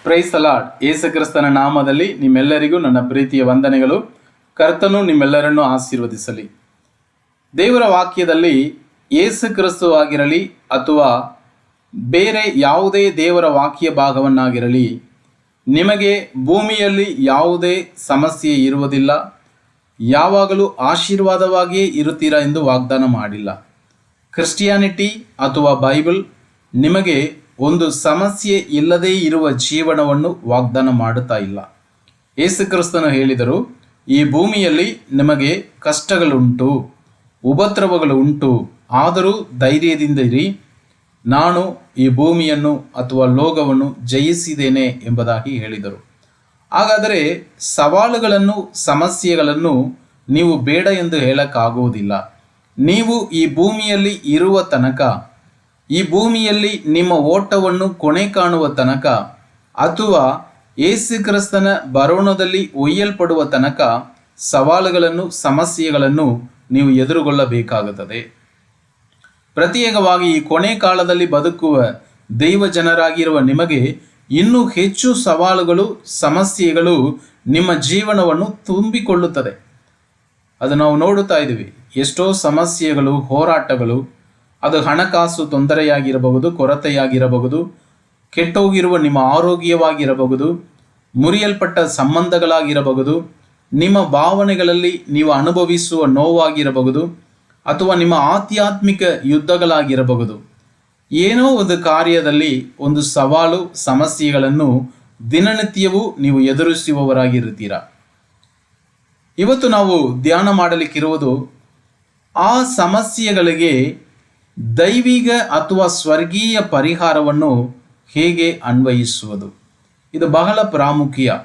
Price lord. ಯೇಸು ಕ್ರಿಸ್ತನ ನಾಮದಲ್ಲಿ ನಿಮ್ಮೆಲ್ಲರಿಗೂ ನನ್ನ ಪ್ರೀತಿಯ ವಂದನೆಗಳು. ಕರ್ತನು ನಿಮ್ಮೆಲ್ಲರನ್ನು ಆಶೀರ್ವದಿಸಲಿ. ದೇವರ ವಾಕ್ಯದಲ್ಲಿ ಯೇಸು ಕ್ರಿಸ್ತು ಆಗಿರಲಿ ಅಥವಾ ಬೇರೆ ಯಾವುದೇ ದೇವರ ವಾಕ್ಯ ಭಾಗವನ್ನಾಗಿರಲಿ, ನಿಮಗೆ ಭೂಮಿಯಲ್ಲಿ ಯಾವುದೇ ಸಮಸ್ಯೆ ಇರುವುದಿಲ್ಲ, ಯಾವಾಗಲೂ ಆಶೀರ್ವಾದವಾಗಿಯೇ ಇರುತ್ತೀರಾ ಎಂದು ವಾಗ್ದಾನ ಮಾಡಿಲ್ಲ. ಕ್ರಿಸ್ಟಿಯಾನಿಟಿ ಅಥವಾ ಬೈಬಲ್ ನಿಮಗೆ ಒಂದು ಸಮಸ್ಯೆ ಇಲ್ಲದೇ ಇರುವ ಜೀವನವನ್ನು ವಾಗ್ದಾನ ಮಾಡುತ್ತಾ ಇಲ್ಲ. ಯೇಸು ಕ್ರಿಸ್ತನು ಹೇಳಿದರು, ಈ ಭೂಮಿಯಲ್ಲಿ ನಿಮಗೆ ಕಷ್ಟಗಳುಂಟು, ಉಪದ್ರವಗಳು ಉಂಟು, ಆದರೂ ಧೈರ್ಯದಿಂದಿರಿ, ನಾನು ಈ ಭೂಮಿಯನ್ನು ಅಥವಾ ಲೋಕವನ್ನು ಜಯಿಸಿದ್ದೇನೆ ಎಂಬುದಾಗಿ ಹೇಳಿದರು. ಹಾಗಾದರೆ ಸವಾಲುಗಳನ್ನು, ಸಮಸ್ಯೆಗಳನ್ನು ನೀವು ಬೇಡ ಎಂದು ಹೇಳಕ್ಕಾಗುವುದಿಲ್ಲ. ನೀವು ಈ ಭೂಮಿಯಲ್ಲಿ ಇರುವ ತನಕ, ಈ ಭೂಮಿಯಲ್ಲಿ ನಿಮ್ಮ ಓಟವನ್ನು ಕೊನೆ ಕಾಣುವ ತನಕ, ಅಥವಾ ಯೇಸು ಕ್ರಿಸ್ತನ ಬರೋಣದಲ್ಲಿ ಒಯ್ಯಲ್ಪಡುವ ತನಕ ಸವಾಲುಗಳನ್ನು, ಸಮಸ್ಯೆಗಳನ್ನು ನೀವು ಎದುರುಗೊಳ್ಳಬೇಕಾಗುತ್ತದೆ. ಪ್ರತ್ಯೇಕವಾಗಿ ಈ ಕೊನೆ ಕಾಲದಲ್ಲಿ ಬದುಕುವ ದೈವ ಜನರಾಗಿರುವ ನಿಮಗೆ ಇನ್ನೂ ಹೆಚ್ಚು ಸವಾಲುಗಳು, ಸಮಸ್ಯೆಗಳು ನಿಮ್ಮ ಜೀವನವನ್ನು ತುಂಬಿಕೊಳ್ಳುತ್ತದೆ. ಅದು ನಾವು ನೋಡುತ್ತಾ ಇದ್ದೀವಿ. ಎಷ್ಟೋ ಸಮಸ್ಯೆಗಳು, ಹೋರಾಟಗಳು, ಅದು ಹಣಕಾಸು ತೊಂದರೆಯಾಗಿರಬಹುದು, ಕೊರತೆಯಾಗಿರಬಹುದು, ಕೆಟ್ಟೋಗಿರುವ ನಿಮ್ಮ ಆರೋಗ್ಯವಾಗಿರಬಹುದು, ಮುರಿಯಲ್ಪಟ್ಟ ಸಂಬಂಧಗಳಾಗಿರಬಹುದು, ನಿಮ್ಮ ಭಾವನೆಗಳಲ್ಲಿ ನೀವು ಅನುಭವಿಸುವ ನೋವಾಗಿರಬಹುದು, ಅಥವಾ ನಿಮ್ಮ ಆಧ್ಯಾತ್ಮಿಕ ಯುದ್ಧಗಳಾಗಿರಬಹುದು. ಏನೋ ಒಂದು ಕಾರ್ಯದಲ್ಲಿ ಒಂದು ಸವಾಲು, ಸಮಸ್ಯೆಗಳನ್ನು ದಿನನಿತ್ಯವೂ ನೀವು ಎದುರಿಸುವವರಾಗಿರುತ್ತೀರ. ಇವತ್ತು ನಾವು ಧ್ಯಾನ ಮಾಡಲಿಕ್ಕಿರುವುದು ಆ ಸಮಸ್ಯೆಗಳಿಗೆ ದೈವಿಕ ಅಥವಾ ಸ್ವರ್ಗೀಯ ಪರಿಹಾರವನ್ನು ಹೇಗೆ ಅನ್ವಯಿಸುವುದು. ಇದು ಬಹಳ ಪ್ರಾಮುಖ್ಯ.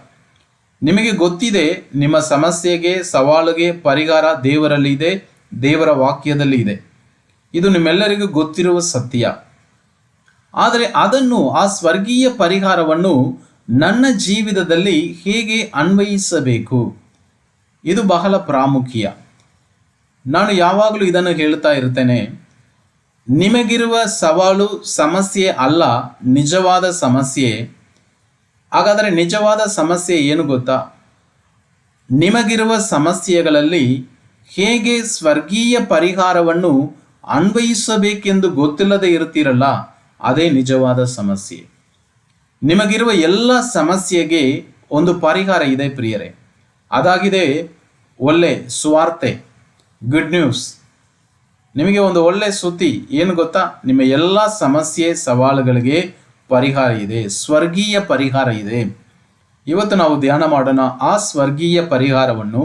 ನಿಮಗೆ ಗೊತ್ತಿದೆ, ನಿಮ್ಮ ಸಮಸ್ಯೆಗೆ, ಸವಾಲಿಗೆ ಪರಿಹಾರ ದೇವರಲ್ಲಿ ಇದೆ, ದೇವರ ವಾಕ್ಯದಲ್ಲಿ ಇದೆ. ಇದು ನಿಮ್ಮೆಲ್ಲರಿಗೂ ಗೊತ್ತಿರುವ ಸತ್ಯ. ಆದರೆ ಅದನ್ನು, ಆ ಸ್ವರ್ಗೀಯ ಪರಿಹಾರವನ್ನು ನನ್ನ ಜೀವಿತದಲ್ಲಿ ಹೇಗೆ ಅನ್ವಯಿಸಬೇಕು, ಇದು ಬಹಳ ಪ್ರಾಮುಖ್ಯ. ನಾನು ಯಾವಾಗಲೂ ಇದನ್ನು ಹೇಳ್ತಾ ಇರ್ತೇನೆ, ನಿಮಗಿರುವ ಸವಾಲು ಸಮಸ್ಯೆ ಅಲ್ಲ, ನಿಜವಾದ ಸಮಸ್ಯೆ. ಹಾಗಾದರೆ ನಿಜವಾದ ಸಮಸ್ಯೆ ಏನು ಗೊತ್ತಾ? ನಿಮಗಿರುವ ಸಮಸ್ಯೆಗಳಲ್ಲಿ ಹೇಗೆ ಸ್ವರ್ಗೀಯ ಪರಿಹಾರವನ್ನು ಅನ್ವಯಿಸಬೇಕೆಂದು ಗೊತ್ತಿಲ್ಲದೆ ಇರ್ತೀರಲ್ಲ, ಅದೇ ನಿಜವಾದ ಸಮಸ್ಯೆ. ನಿಮಗಿರುವ ಎಲ್ಲ ಸಮಸ್ಯೆಗೆ ಒಂದು ಪರಿಹಾರ ಇದೆ ಪ್ರಿಯರೇ. ಅದಾಗಿದೆ ಒಳ್ಳೆ ಸುವಾರ್ತೆ, ಗುಡ್ ನ್ಯೂಸ್. ನಿಮಗೆ ಒಂದು ಒಳ್ಳೆ ಸುದ್ದಿ ಏನು ಗೊತ್ತಾ? ನಿಮ್ಮ ಎಲ್ಲ ಸಮಸ್ಯೆ, ಸವಾಲುಗಳಿಗೆ ಪರಿಹಾರ ಇದೆ, ಸ್ವರ್ಗೀಯ ಪರಿಹಾರ ಇದೆ. ಇವತ್ತು ನಾವು ಧ್ಯಾನ ಮಾಡೋಣ, ಆ ಸ್ವರ್ಗೀಯ ಪರಿಹಾರವನ್ನು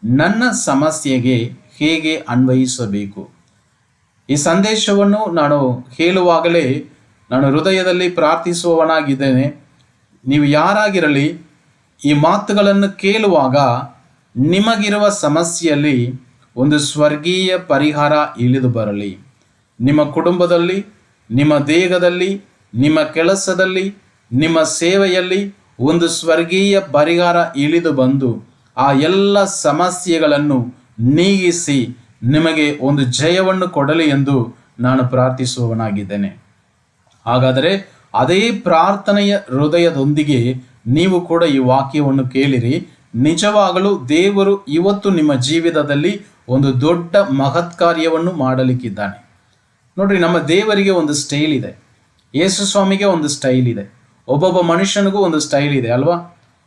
ನನ್ನ ಸಮಸ್ಯೆಗೆ ಹೇಗೆ ಅನ್ವಯಿಸಬೇಕು. ಈ ಸಂದೇಶವನ್ನು ನಾನು ಹೇಳುವಾಗಲೇ ನಾನು ಹೃದಯದಲ್ಲಿ ಪ್ರಾರ್ಥಿಸುವವನಾಗಿದ್ದೇನೆ. ನೀವು ಯಾರಾಗಿರಲಿ, ಈ ಮಾತುಗಳನ್ನು ಕೇಳುವಾಗ ನಿಮಗಿರುವ ಸಮಸ್ಯೆಯಲ್ಲಿ ಒಂದು ಸ್ವರ್ಗೀಯ ಪರಿಹಾರ ಇಳಿದು ಬರಲಿ. ನಿಮ್ಮ ಕುಟುಂಬದಲ್ಲಿ, ನಿಮ್ಮ ದೇಹದಲ್ಲಿ, ನಿಮ್ಮ ಕೆಲಸದಲ್ಲಿ, ನಿಮ್ಮ ಸೇವೆಯಲ್ಲಿ ಒಂದು ಸ್ವರ್ಗೀಯ ಪರಿಹಾರ ಇಳಿದು ಬಂದು ಆ ಎಲ್ಲ ಸಮಸ್ಯೆಗಳನ್ನು ನೀಗಿಸಿ ನಿಮಗೆ ಒಂದು ಜಯವನ್ನು ಕೊಡಲಿ ಎಂದು ನಾನು ಪ್ರಾರ್ಥಿಸುವವನಾಗಿದ್ದೇನೆ. ಹಾಗಾದರೆ ಅದೇ ಪ್ರಾರ್ಥನೆಯ ಹೃದಯದೊಂದಿಗೆ ನೀವು ಕೂಡ ಈ ವಾಕ್ಯವನ್ನು ಕೇಳಿರಿ. ನಿಜವಾಗಲೂ ದೇವರು ಇವತ್ತು ನಿಮ್ಮ ಜೀವಿತದಲ್ಲಿ ಒಂದು ದೊಡ್ಡ ಮಹತ್ ಕಾರ್ಯವನ್ನು ಮಾಡಲಿಕ್ಕಿದ್ದಾನೆ. ನೋಡ್ರಿ, ನಮ್ಮ ದೇವರಿಗೆ ಒಂದು ಸ್ಟೈಲ್ ಇದೆ, ಯೇಸು ಸ್ವಾಮಿಗೆ ಒಂದು ಸ್ಟೈಲ್ ಇದೆ, ಒಬ್ಬೊಬ್ಬ ಮನುಷ್ಯನಿಗೂ ಒಂದು ಸ್ಟೈಲ್ ಇದೆ ಅಲ್ವಾ?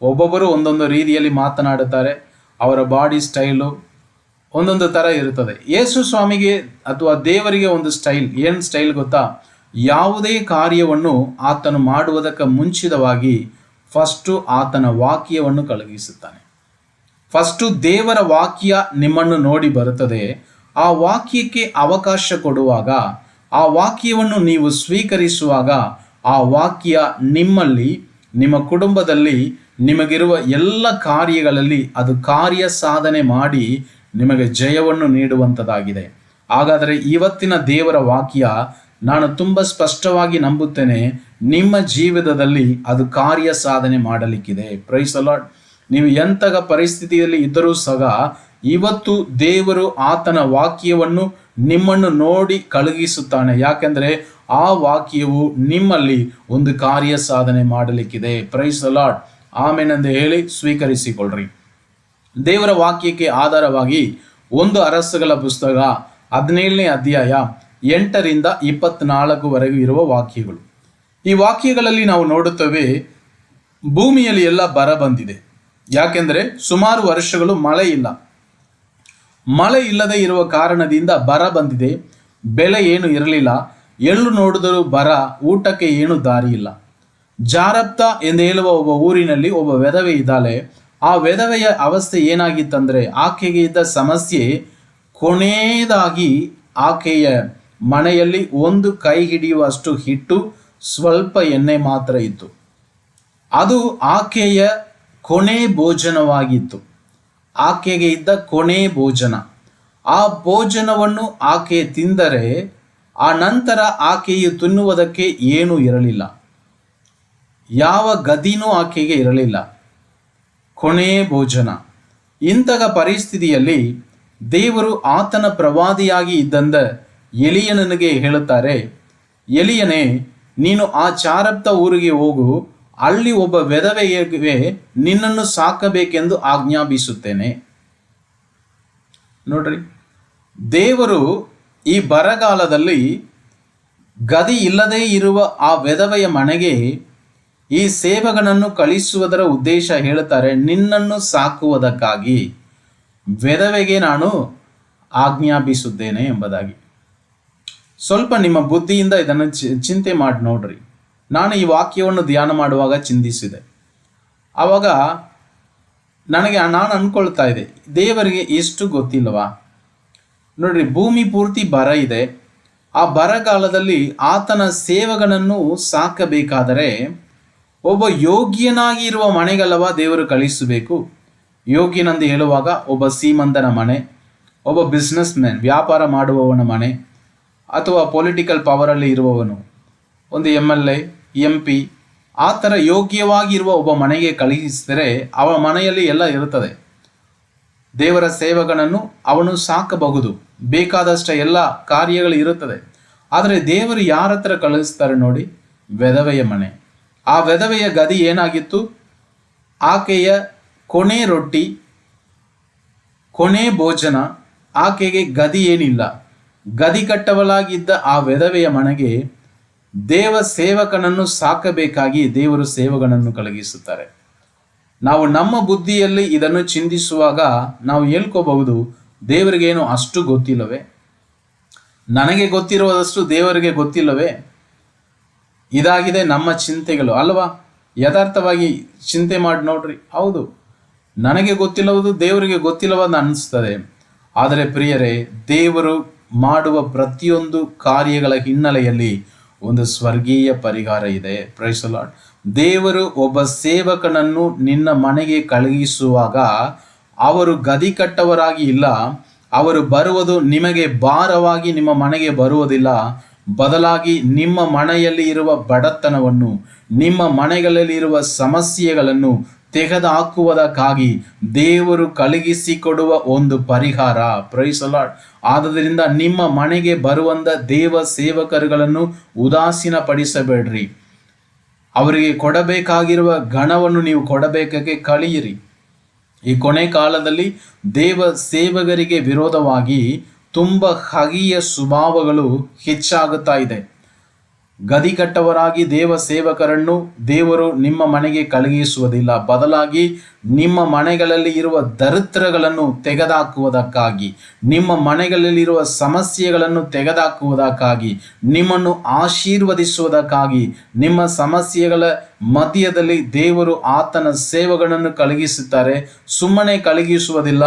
ಒಬ್ಬೊಬ್ಬರು ಒಂದೊಂದು ರೀತಿಯಲ್ಲಿ ಮಾತನಾಡುತ್ತಾರೆ, ಅವರ ಬಾಡಿ ಸ್ಟೈಲು ಒಂದೊಂದು ಥರ ಇರುತ್ತದೆ. ಯೇಸು ಸ್ವಾಮಿಗೆ ಅಥವಾ ದೇವರಿಗೆ ಒಂದು ಸ್ಟೈಲ್. ಏನು ಸ್ಟೈಲ್ ಗೊತ್ತಾ? ಯಾವುದೇ ಕಾರ್ಯವನ್ನು ಆತನು ಮಾಡುವುದಕ್ಕೆ ಮುಂಚಿತವಾಗಿ ಫಸ್ಟು ಆತನ ವಾಕ್ಯವನ್ನು ಕಳುಹಿಸುತ್ತಾನೆ. ಫಸ್ಟು ದೇವರ ವಾಕ್ಯ ನಿಮ್ಮನ್ನು ನೋಡಿ ಬರುತ್ತದೆ. ಆ ವಾಕ್ಯಕ್ಕೆ ಅವಕಾಶ ಕೊಡುವಾಗ, ಆ ವಾಕ್ಯವನ್ನು ನೀವು ಸ್ವೀಕರಿಸುವಾಗ, ಆ ವಾಕ್ಯ ನಿಮ್ಮಲ್ಲಿ, ನಿಮ್ಮ ಕುಟುಂಬದಲ್ಲಿ, ನಿಮಗಿರುವ ಎಲ್ಲ ಕಾರ್ಯಗಳಲ್ಲಿ ಅದು ಕಾರ್ಯ ಸಾಧನೆ ಮಾಡಿ ನಿಮಗೆ ಜಯವನ್ನು ನೀಡುವಂಥದ್ದಾಗಿದೆ. ಹಾಗಾದರೆ ಇವತ್ತಿನ ದೇವರ ವಾಕ್ಯ ನಾನು ತುಂಬ ಸ್ಪಷ್ಟವಾಗಿ ನಂಬುತ್ತೇನೆ, ನಿಮ್ಮ ಜೀವಿತದಲ್ಲಿ ಅದು ಕಾರ್ಯ ಸಾಧನೆ ಮಾಡಲಿಕ್ಕಿದೆ. Price the Lord. ನೀವು ಎಂತಹ ಪರಿಸ್ಥಿತಿಯಲ್ಲಿ ಇದ್ದರೂ ಸಹ ಇವತ್ತು ದೇವರು ಆತನ ವಾಕ್ಯವನ್ನು ನಿಮ್ಮನ್ನು ನೋಡಿ ಕಳುಹಿಸುತ್ತಾನೆ. ಯಾಕೆಂದರೆ ಆ ವಾಕ್ಯವು ನಿಮ್ಮಲ್ಲಿ ಒಂದು ಕಾರ್ಯ ಸಾಧನೆ ಮಾಡಲಿಕ್ಕಿದೆ. Praise the Lord. ಆಮೆನೆಂದು ಹೇಳಿ ಸ್ವೀಕರಿಸಿಕೊಳ್ಳ್ರಿ. ದೇವರ ವಾಕ್ಯಕ್ಕೆ ಆಧಾರವಾಗಿ 1 ಅರಸುಗಳ ಪುಸ್ತಕ 17ನೇ ಅಧ್ಯಾಯ 8ರಿಂದ 24ವರೆಗೂ ಇರುವ ವಾಕ್ಯಗಳು. ಈ ವಾಕ್ಯಗಳಲ್ಲಿ ನಾವು ನೋಡುತ್ತೇವೆ, ಭೂಮಿಯಲ್ಲಿ ಎಲ್ಲ ಬರ ಬಂದಿದೆ. ಯಾಕೆಂದರೆ ಸುಮಾರು ವರ್ಷಗಳು ಮಳೆ ಇಲ್ಲ. ಮಳೆ ಇಲ್ಲದೆ ಇರುವ ಕಾರಣದಿಂದ ಬರ ಬಂದಿದೆ. ಬೆಳೆ ಏನು ಇರಲಿಲ್ಲ. ಎಳ್ಳು ನೋಡಿದರೂ ಬರ, ಊಟಕ್ಕೆ ಏನು ದಾರಿ ಇಲ್ಲ. ಜಾರಪ್ತ ಎಂದು ಹೇಳುವ ಒಬ್ಬ ಊರಿನಲ್ಲಿ ಒಬ್ಬ ವಿಧವೆ ಇದ್ದಾಳೆ. ಆ ವಿಧವೆಯ ಅವಸ್ಥೆ ಏನಾಗಿತ್ತಂದರೆ, ಆಕೆಗೆ ಇದ್ದ ಸಮಸ್ಯೆ ಕೊನೆಯದಾಗಿ ಆಕೆಯ ಮನೆಯಲ್ಲಿ 1 ಕೈ ಹಿಡಿಯುವಷ್ಟು ಹಿಟ್ಟು, ಸ್ವಲ್ಪ ಎಣ್ಣೆ ಮಾತ್ರ ಇತ್ತು. ಅದು ಆಕೆಯ ಕೊನೆ ಭೋಜನವಾಗಿತ್ತು. ಆಕೆಗೆ ಇದ್ದ ಕೊನೆ ಭೋಜನ. ಆ ಭೋಜನವನ್ನು ಆಕೆ ತಿಂದರೆ ಆ ನಂತರ ಆಕೆಯು ತಿನ್ನುವುದಕ್ಕೆ ಏನೂ ಇರಲಿಲ್ಲ. ಯಾವ ಗದಿನೂ ಆಕೆಗೆ ಇರಲಿಲ್ಲ. ಕೊನೆ ಭೋಜನ. ಇಂತಹ ಪರಿಸ್ಥಿತಿಯಲ್ಲಿ ದೇವರು ಆತನ ಪ್ರವಾದಿಯಾಗಿ ಇದ್ದಂದ ಎಲಿಯನಿಗೆ ಹೇಳುತ್ತಾರೆ, ಎಲಿಯನೇ, ನೀನು ಆ ಚಾರಪ್ತ ಊರಿಗೆ ಹೋಗು, ಅಲ್ಲಿ ಒಬ್ಬ ವಿಧವೆಗೆ ನಿನ್ನನ್ನು ಸಾಕಬೇಕೆಂದು ಆಜ್ಞಾಪಿಸುತ್ತೇನೆ. ನೋಡ್ರಿ, ದೇವರು ಈ ಬರಗಾಲದಲ್ಲಿ ಗದಿ ಇಲ್ಲದೇ ಇರುವ ಆ ವಿಧವೆಯ ಮನೆಗೆ ಈ ಸೇವಕನನ್ನು ಕಳಿಸುವುದರ ಉದ್ದೇಶ ಹೇಳುತ್ತಾರೆ, ನಿನ್ನನ್ನು ಸಾಕುವುದಕ್ಕಾಗಿ ವಿಧವೆಗೆ ನಾನು ಆಜ್ಞಾಪಿಸುತ್ತೇನೆ ಎಂಬುದಾಗಿ. ಸ್ವಲ್ಪ ನಿಮ್ಮ ಬುದ್ಧಿಯಿಂದ ಇದನ್ನು ಚಿಂತೆ ಮಾಡಿ ನೋಡ್ರಿ. ನಾನು ಈ ವಾಕ್ಯವನ್ನು ಧ್ಯಾನ ಮಾಡುವಾಗ ಚಿಂತಿಸಿದೆ. ಆವಾಗ ನಾನು ಅಂದ್ಕೊಳ್ತಾ ಇದ್ದೆ, ದೇವರಿಗೆ ಎಷ್ಟು ಗೊತ್ತಿಲ್ಲವಾ? ನೋಡ್ರಿ, ಭೂಮಿ ಪೂರ್ತಿ ಬರ ಇದೆ. ಆ ಬರಗಾಲದಲ್ಲಿ ಆತನ ಸೇವಕನನ್ನು ಸಾಕಬೇಕಾದರೆ ಒಬ್ಬ ಯೋಗ್ಯನಾಗಿ ಇರುವ ಮನೆಗಲ್ಲವ ದೇವರು ಕಳಿಸಬೇಕು. ಯೋಗ್ಯನೆಂದು ಹೇಳುವಾಗ ಒಬ್ಬ ಶ್ರೀಮಂತನ ಮನೆ, ಒಬ್ಬ ಬಿಸ್ನೆಸ್ ಮ್ಯಾನ್, ವ್ಯಾಪಾರ ಮಾಡುವವನ ಮನೆ, ಅಥವಾ ಪೊಲಿಟಿಕಲ್ ಪವರಲ್ಲಿ ಇರುವವನು, ಒಂದು MLA, MP, ಆ ಥರ ಯೋಗ್ಯವಾಗಿರುವ ಒಬ್ಬ ಮನೆಗೆ ಕಳುಹಿಸಿದರೆ ಅವನ ಮನೆಯಲ್ಲಿ ಎಲ್ಲ ಇರುತ್ತದೆ. ದೇವರ ಸೇವಕನನ್ನು ಅವನು ಸಾಕಬಹುದು, ಬೇಕಾದಷ್ಟು ಎಲ್ಲ ಕಾರ್ಯಗಳು ಇರುತ್ತದೆ. ಆದರೆ ದೇವರು ಯಾರ ಹತ್ರ ಕಳಿಸ್ತಾರೆ ನೋಡಿ? ವಿಧವೆಯ ಮನೆ. ಆ ವಿಧವೆಯ ಗದಿ ಏನಾಗಿತ್ತು? ಆಕೆಯ ಕೊನೆ ರೊಟ್ಟಿ, ಕೊನೆ ಭೋಜನ. ಆಕೆಗೆ ಗದಿ ಏನಿಲ್ಲ. ಗದಿ ಕಟ್ಟವಲಾಗಿದ್ದ ಆ ವಿಧವೆಯ ಮನೆಗೆ ದೇವ ಸೇವಕನನ್ನು ಸಾಕಬೇಕಾಗಿ ದೇವರು ಸೇವಕನನ್ನು ಕಳುಹಿಸುತ್ತಾರೆ. ನಾವು ನಮ್ಮ ಬುದ್ಧಿಯಲ್ಲಿ ಇದನ್ನು ಚಿಂತಿಸುವಾಗ ನಾವು ಹೇಳ್ಕೋಬಹುದು, ದೇವರಿಗೇನು ಅಷ್ಟು ಗೊತ್ತಿಲ್ಲವೇ? ನನಗೆ ಗೊತ್ತಿರುವುದಷ್ಟು ದೇವರಿಗೆ ಗೊತ್ತಿಲ್ಲವೇ? ಇದಾಗಿದೆ ನಮ್ಮ ಚಿಂತೆಗಳು ಅಲ್ವಾ? ಯಥಾರ್ಥವಾಗಿ ಚಿಂತೆ ಮಾಡಿ ನೋಡ್ರಿ. ಹೌದು, ನನಗೆ ಗೊತ್ತಿಲ್ಲವುದು ದೇವರಿಗೆ ಗೊತ್ತಿಲ್ಲವೆಂದು ಅನಿಸ್ತದೆ. ಆದರೆ ಪ್ರಿಯರೇ, ದೇವರು ಮಾಡುವ ಪ್ರತಿಯೊಂದು ಕಾರ್ಯಗಳ ಹಿನ್ನೆಲೆಯಲ್ಲಿ ಒಂದು ಸ್ವರ್ಗೀಯ ಪರಿಹಾರ ಇದೆ. Praise the Lord. ದೇವರು ಒಬ್ಬ ಸೇವಕನನ್ನು ನಿನ್ನ ಮನೆಗೆ ಕಳುಹಿಸುವಾಗ ಅವರು ಗದಿ ಕಟ್ಟವರಾಗಿ ಇಲ್ಲ. ಅವರು ಬರುವುದು ನಿಮಗೆ ಭಾರವಾಗಿ ನಿಮ್ಮ ಮನೆಗೆ ಬರುವುದಿಲ್ಲ. ಬದಲಾಗಿ ನಿಮ್ಮ ಮನೆಯಲ್ಲಿ ಇರುವ ಬಡತನವನ್ನು, ನಿಮ್ಮ ಮನೆಗಳಲ್ಲಿ ಇರುವ ಸಮಸ್ಯೆಗಳನ್ನು ತೆಗೆದುಹಾಕುವುದಕ್ಕಾಗಿ ದೇವರು ಕಳುಹಿಸಿಕೊಡುವ ಒಂದು ಪರಿಹಾರ. Praise the Lord. ಆದ್ದರಿಂದ ನಿಮ್ಮ ಮನೆಗೆ ಬರುವಂತ ದೇವ ಸೇವಕರುಗಳನ್ನು ಉದಾಸೀನಪಡಿಸಬೇಡ್ರಿ. ಅವರಿಗೆ ಕೊಡಬೇಕಾಗಿರುವ ಗಣವನ್ನು ನೀವು ಕೊಡಬೇಕಕ್ಕೆ ಕಲಿಯಿರಿ. ಈ ಕೊನೆ ಕಾಲದಲ್ಲಿ ದೇವ ಸೇವಕರಿಗೆ ವಿರೋಧವಾಗಿ ತುಂಬ ಹಗೆಯ ಸ್ವಭಾವಗಳು ಹೆಚ್ಚಾಗುತ್ತಾ ಇದೆ. ಗದಿ ಕಟ್ಟವರಾಗಿ ದೇವ ಸೇವಕರನ್ನು ದೇವರು ನಿಮ್ಮ ಮನೆಗೆ ಕಳುಹಿಸುವುದಿಲ್ಲ. ಬದಲಾಗಿ ನಿಮ್ಮ ಮನೆಗಳಲ್ಲಿ ಇರುವ ದರಿದ್ರಗಳನ್ನು ತೆಗೆದುಹಾಕುವುದಕ್ಕಾಗಿ, ನಿಮ್ಮ ಮನೆಗಳಲ್ಲಿರುವ ಸಮಸ್ಯೆಗಳನ್ನು ತೆಗೆದುಹಾಕುವುದಕ್ಕಾಗಿ, ನಿಮ್ಮನ್ನು ಆಶೀರ್ವದಿಸುವುದಕ್ಕಾಗಿ, ನಿಮ್ಮ ಸಮಸ್ಯೆಗಳ ಮಧ್ಯದಲ್ಲಿ ದೇವರು ಆತನ ಸೇವಕನನ್ನು ಕಳುಹಿಸುತ್ತಾರೆ. ಸುಮ್ಮನೆ ಕಳುಹಿಸುವುದಿಲ್ಲ.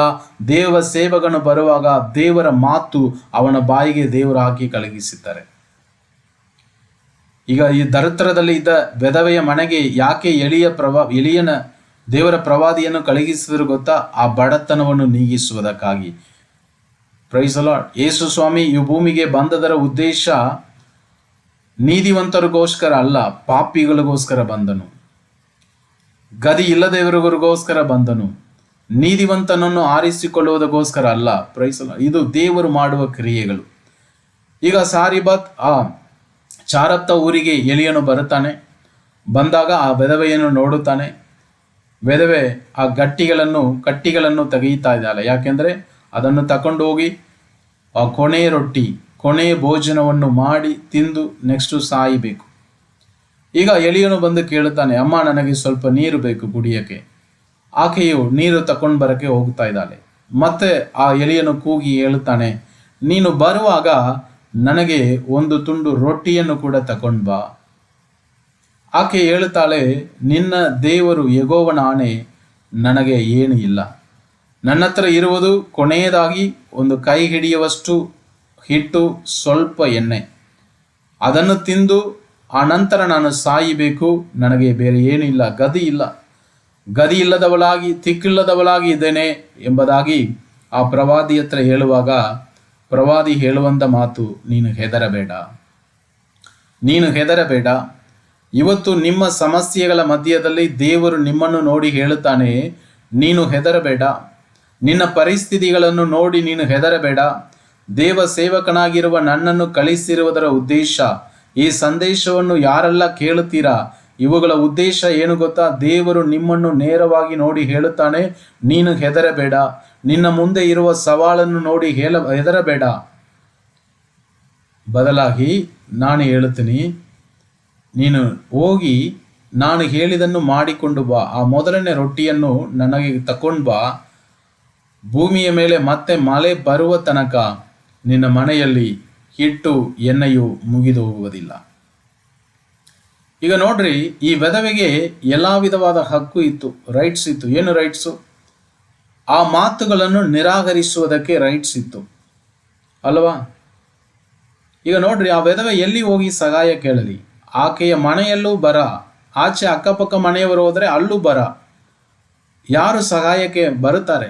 ದೇವ ಸೇವಕನು ಬರುವಾಗ ದೇವರ ಮಾತು ಅವನ ಬಾಯಿಗೆ ದೇವರು ಹಾಕಿ ಕಳುಹಿಸುತ್ತಾರೆ. ಈಗ ಈ ದರಿದ್ರದಲ್ಲಿ ಇದ್ದ ವಿಧವೆಯ ಮನೆಗೆ ಯಾಕೆ ಎಲಿಯನ ದೇವರ ಪ್ರವಾದಿಯನ್ನು ಕಳುಹಿಸಿದ್ರು ಗೊತ್ತಾ? ಆ ಬಡತನವನ್ನು ನೀಗಿಸುವುದಕ್ಕಾಗಿ. Praise the Lord. ಯೇಸು ಸ್ವಾಮಿ ಈ ಭೂಮಿಗೆ ಬಂದದರ ಉದ್ದೇಶ ನೀತಿವಂತರಿಗೋಸ್ಕರ ಅಲ್ಲ, ಪಾಪಿಗಳಿಗೋಸ್ಕರ ಬಂದನು. ಗದಿ ಇಲ್ಲದವರಿಗೋಸ್ಕರ ಬಂದನು. ನೀತಿವಂತನನ್ನು ಆರಿಸಿಕೊಳ್ಳುವುದಕ್ಕೋಸ್ಕರ ಅಲ್ಲ. Praise the Lord. ಇದು ದೇವರು ಮಾಡುವ ಕ್ರಿಯೆಗಳು. ಈಗ ಸಾರಿಬಾತ್ ಚಾರಪ್ತ ಊರಿಗೆ ಎಲಿಯನು ಬರುತ್ತಾನೆ. ಬಂದಾಗ ಆ ವಿಧವೆಯನ್ನು ನೋಡುತ್ತಾನೆ. ವಿಧವೆ ಆ ಕಟ್ಟಿಗಳನ್ನು ತೆಗೆಯುತ್ತಾ ಇದ್ದಾಳೆ. ಯಾಕೆಂದರೆ ಅದನ್ನು ತಗೊಂಡು ಹೋಗಿ ಆ ಕೊನೆಯ ಭೋಜನವನ್ನು ಮಾಡಿ ತಿಂದು ನೆಕ್ಸ್ಟು ಸಾಯಬೇಕು. ಈಗ ಎಲಿಯನು ಬಂದು ಕೇಳುತ್ತಾನೆ, ಅಮ್ಮ ನನಗೆ ಸ್ವಲ್ಪ ನೀರು ಬೇಕು ಕುಡಿಯೋಕ್ಕೆ. ಆಕೆಯು ನೀರು ತಕೊಂಡು ಬರೋಕ್ಕೆ ಹೋಗ್ತಾ ಇದ್ದಾಳೆ. ಮತ್ತೆ ಆ ಎಲಿಯನು ಕೂಗಿ ಹೇಳುತ್ತಾನೆ, ನೀನು ಬರುವಾಗ ನನಗೆ ಒಂದು ತುಂಡು ರೊಟ್ಟಿಯನ್ನು ಕೂಡ ತಗೊಂಡು ಬಾ. ಆಕೆ ಹೇಳುತ್ತಾಳೆ, ನಿನ್ನ ದೇವರು ಯೆಹೋವನ ಆಣೆ, ನನಗೆ ಏನು ಇಲ್ಲ. ನನ್ನ ಹತ್ರ ಇರುವುದು ಕೊನೆಯದಾಗಿ ಒಂದು ಕೈ ಹಿಡಿಯುವಷ್ಟು ಹಿಟ್ಟು, ಸ್ವಲ್ಪ ಎಣ್ಣೆ. ಅದನ್ನು ತಿಂದು ಆನಂತರ ನಾನು ಸಾಯಬೇಕು. ನನಗೆ ಬೇರೆ ಏನಿಲ್ಲ, ಗದಿ ಇಲ್ಲದವಳಾಗಿ ತಿಕ್ಕಿಲ್ಲದವಳಾಗಿ ಇದ್ದೇನೆ ಎಂಬುದಾಗಿ ಆ ಪ್ರವಾದಿ ಹತ್ರ ಹೇಳುವಾಗ ಪ್ರವಾದಿ ಹೇಳುವಂಥ ಮಾತು, ನೀನು ಹೆದರಬೇಡ. ಇವತ್ತು ನಿಮ್ಮ ಸಮಸ್ಯೆಗಳ ಮಧ್ಯದಲ್ಲಿ ದೇವರು ನಿಮ್ಮನ್ನು ನೋಡಿ ಹೇಳುತ್ತಾನೆ, ನೀನು ಹೆದರಬೇಡ. ನಿನ್ನ ಪರಿಸ್ಥಿತಿಗಳನ್ನು ನೋಡಿ ನೀನು ಹೆದರಬೇಡ. ದೇವ ಸೇವಕನಾಗಿರುವ ನನ್ನನ್ನು ಕಳಿಸಿರುವುದರ ಉದ್ದೇಶ, ಈ ಸಂದೇಶವನ್ನು ಯಾರೆಲ್ಲ ಕೇಳುತ್ತೀರಾ, ಇವುಗಳ ಉದ್ದೇಶ ಏನು ಗೊತ್ತಾ? ದೇವರು ನಿಮ್ಮನ್ನು ನೇರವಾಗಿ ನೋಡಿ ಹೇಳುತ್ತಾನೆ, ನೀನು ಹೆದರಬೇಡ. ನಿನ್ನ ಮುಂದೆ ಇರುವ ಸವಾಲನ್ನು ನೋಡಿ ಹೆದರಬೇಡ. ಬದಲಾಗಿ ನಾನು ಹೇಳುತ್ತೀನಿ, ನೀನು ಹೋಗಿ ನಾನು ಹೇಳಿದನ್ನು ಮಾಡಿಕೊಂಡು ಬಾ. ಆ ಮೊದಲನೇ ರೊಟ್ಟಿಯನ್ನು ನನಗೆ ತಕೊಂಡು ಬಾ. ಭೂಮಿಯ ಮೇಲೆ ಮತ್ತೆ ಮಳೆ ಬರುವ ತನಕ ನಿನ್ನ ಮನೆಯಲ್ಲಿ ಹಿಟ್ಟು ಎಣ್ಣೆಯು ಮುಗಿದು ಹೋಗುವುದಿಲ್ಲ. ಈಗ ನೋಡ್ರಿ, ಈ ವಿಧವೆಗೆ ಎಲ್ಲ ವಿಧವಾದ ಹಕ್ಕು ಇತ್ತು, ರೈಟ್ಸ್ ಇತ್ತು. ಏನು ರೈಟ್ಸು? ಆ ಮಾತುಗಳನ್ನು ನಿರಾಕರಿಸುವುದಕ್ಕೆ ರೈಟ್ಸ್ ಇತ್ತು ಅಲ್ವಾ? ಈಗ ನೋಡ್ರಿ, ಆ ವಿಧವೆ ಎಲ್ಲಿ ಹೋಗಿ ಸಹಾಯ ಕೇಳಲಿ? ಆಕೆಯ ಮನೆಯಲ್ಲೂ ಬರ, ಆಚೆ ಅಕ್ಕಪಕ್ಕ ಮನೆಯವರು ಹೋದರೆ ಅಲ್ಲೂ ಬರ. ಯಾರು ಸಹಾಯಕ್ಕೆ ಬರುತ್ತಾರೆ?